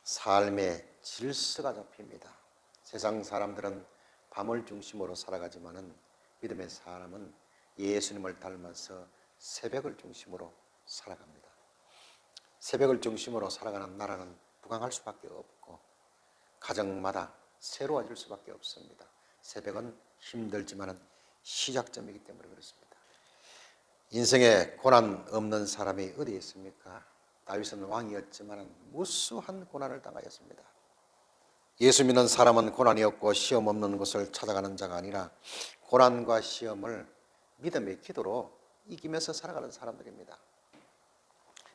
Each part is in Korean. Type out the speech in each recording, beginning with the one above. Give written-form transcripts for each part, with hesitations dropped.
삶의 질서가 잡힙니다. 세상 사람들은 밤을 중심으로 살아가지만은 믿음의 사람은 예수님을 닮아서 새벽을 중심으로 살아갑니다. 새벽을 중심으로 살아가는 나라는 부강할 수밖에 없고 가정마다 새로워질 수밖에 없습니다. 새벽은 힘들지만은 시작점이기 때문에 그렇습니다. 인생에 고난 없는 사람이 어디 있습니까? 다윗은 왕이었지만 무수한 고난을 당하였습니다. 예수 믿는 사람은 고난이 없고 시험 없는 곳을 찾아가는 자가 아니라 고난과 시험을 믿음의 기도로 이기면서 살아가는 사람들입니다.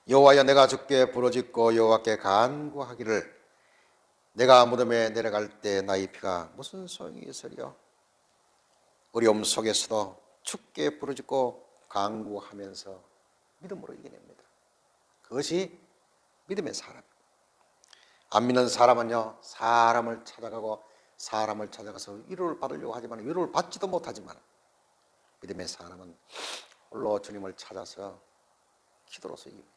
여호와여, 내가 주께 부르짖고 여호와께 간구하기를 내가 무덤에 내려갈 때 나의 피가 무슨 소용이 있으리요? 어려움 속에서도 주께 부르짖고 간구하면서 믿음으로 이겨냅니다. 그것이 믿음의 사람입니다. 안 믿는 사람은요, 사람을 찾아가서 위로를 받으려고 하지만 위로를 받지도 못하지만 믿음의 사람은 홀로 주님을 찾아서 기도로서 이깁니다.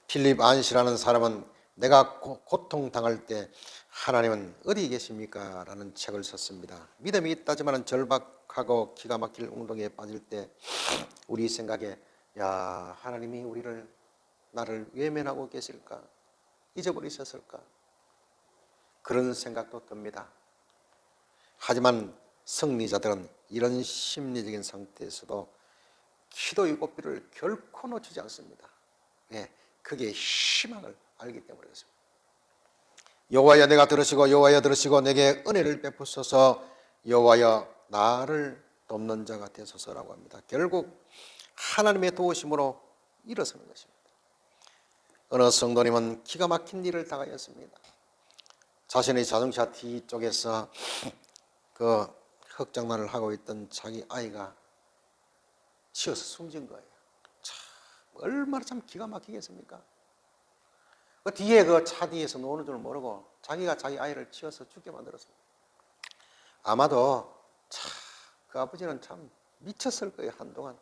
필립 안시라는 사람은 내가 고통당할 때 하나님은 어디 계십니까? 라는 책을 썼습니다. 믿음이 있다지만 절박하고 기가 막힐 웅덩이에 빠질 때 우리 생각에 야, 하나님이 나를 외면하고 계실까? 잊어버리셨을까? 그런 생각도 듭니다. 하지만 승리자들은 이런 심리적인 상태에서도 기도의 꽃비를 결코 놓치지 않습니다. 예, 그게 희망을 알기 때문에 그렇습니다. 여호와여, 내가 들으시고 여호와여 들으시고 내게 은혜를 베푸소서. 여호와여, 나를 돕는 자가 되소서라고 합니다. 결국 하나님의 도우심으로 일어서는 것입니다. 어느 성도님은 기가 막힌 일을 당하였습니다. 자신의 자동차 뒤쪽에서 그 흙장난을 하고 있던 자기 아이가 치여서 숨진 거예요. 참, 얼마나 참 기가 막히겠습니까? 그 뒤에 그 차 뒤에서 노는 줄 모르고 자기가 자기 아이를 치여서 죽게 만들었습니다. 아마도 참, 그 아버지는 참 미쳤을 거예요, 한동안.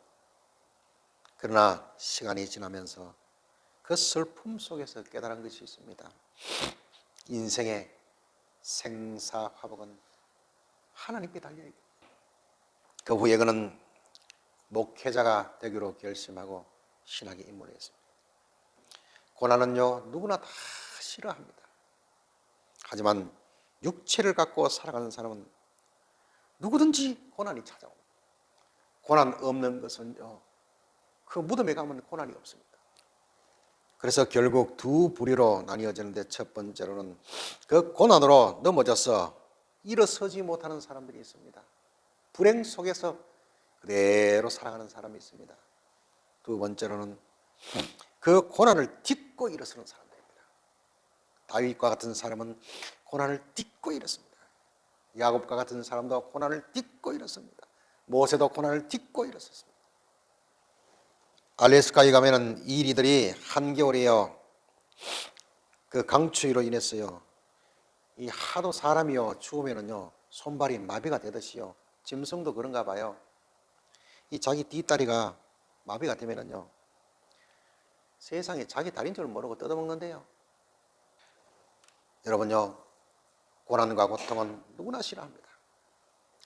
그러나 시간이 지나면서 그 슬픔 속에서 깨달은 것이 있습니다. 인생의 생사화복은 하나님께 달려있고, 그 후에 그는 목회자가 되기로 결심하고 신학에 입문했습니다. 고난은요, 누구나 다 싫어합니다. 하지만 육체를 갖고 살아가는 사람은 누구든지 고난이 찾아옵니다. 고난 없는 것은요, 그 무덤에 가면 고난이 없습니다. 그래서 결국 두 부류로 나뉘어지는데, 첫 번째로는 그 고난으로 넘어져서 일어서지 못하는 사람들이 있습니다. 불행 속에서 그대로 살아가는 사람이 있습니다. 두 번째로는 그 고난을 딛고 일어서는 사람들입니다. 다윗과 같은 사람은 고난을 딛고 일었습니다. 야곱과 같은 사람도 고난을 딛고 일었습니다. 모세도 고난을 딛고 일었습니다. 알래스카에 가면은 이리들이 한겨울에요, 그 강추위로 인해서요, 이 하도 사람이요 추우면은요 손발이 마비가 되듯이요, 짐승도 그런가 봐요. 이 자기 뒷다리가 마비가 되면은요 세상에 자기 다리인 줄 모르고 뜯어먹는데요. 여러분요, 고난과 고통은 누구나 싫어합니다.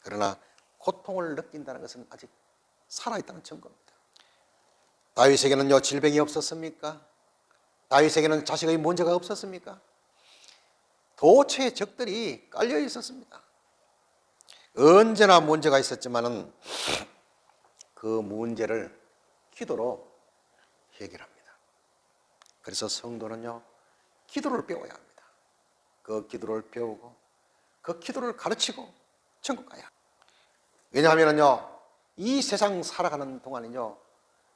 그러나 고통을 느낀다는 것은 아직 살아있다는 증거입니다. 다윗에게는요 질병이 없었습니까? 다윗에게는 자식의 문제가 없었습니까? 도처에 적들이 깔려 있었습니다. 언제나 문제가 있었지만은 그 문제를 기도로 해결합니다. 그래서 성도는요 기도를 배워야 합니다. 그 기도를 배우고 그 기도를 가르치고 천국 가야 합니다. 왜냐하면요 이 세상 살아가는 동안은요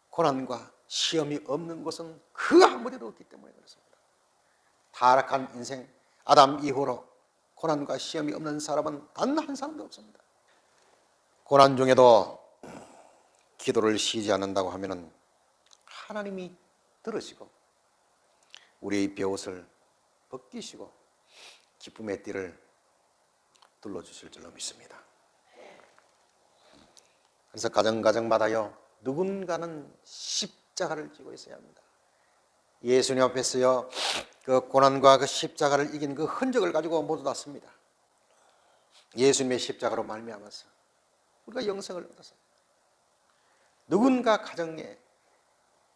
고난과 시험이 없는 것은 그 아무데도 없기 때문에 그렇습니다. 타락한 인생 아담 이후로 고난과 시험이 없는 사람은 단 한 사람도 없습니다. 고난 중에도 기도를 쉬지 않는다고 하면은 하나님이 들으시고 우리의 벼옷을 벗기시고 기쁨의 띠를 둘러주실 줄로 믿습니다. 그래서 가정가정마다요 누군가는 십자가를 지고 있어야 합니다. 예수님 앞에서요, 그 고난과 그 십자가를 이긴 그 흔적을 가지고 모두 다 씁니다. 예수님의 십자가로 말미암아서 우리가 영생을 얻어서 누군가 가정에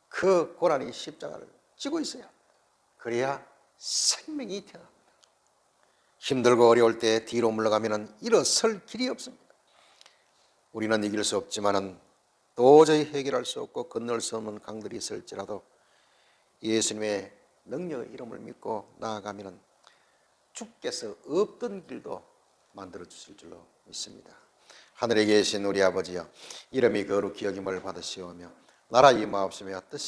그 고난의 십자가를 지고 있어야 그래야 생명이 태어납니다. 힘들고 어려울 때 뒤로 물러가면 일어설 길이 없습니다. 우리는 이길 수 없지만은 도저히 해결할 수 없고 건널 수 없는 강들이 있을지라도 예수님의 능력의 이름을 믿고 나아가면 주께서 없던 길도 만들어 주실 줄로 믿습니다. 하늘에 계신 우리 아버지여, 이름이 거룩히 여김을 받으시오며 나라 임하옵시며 뜻이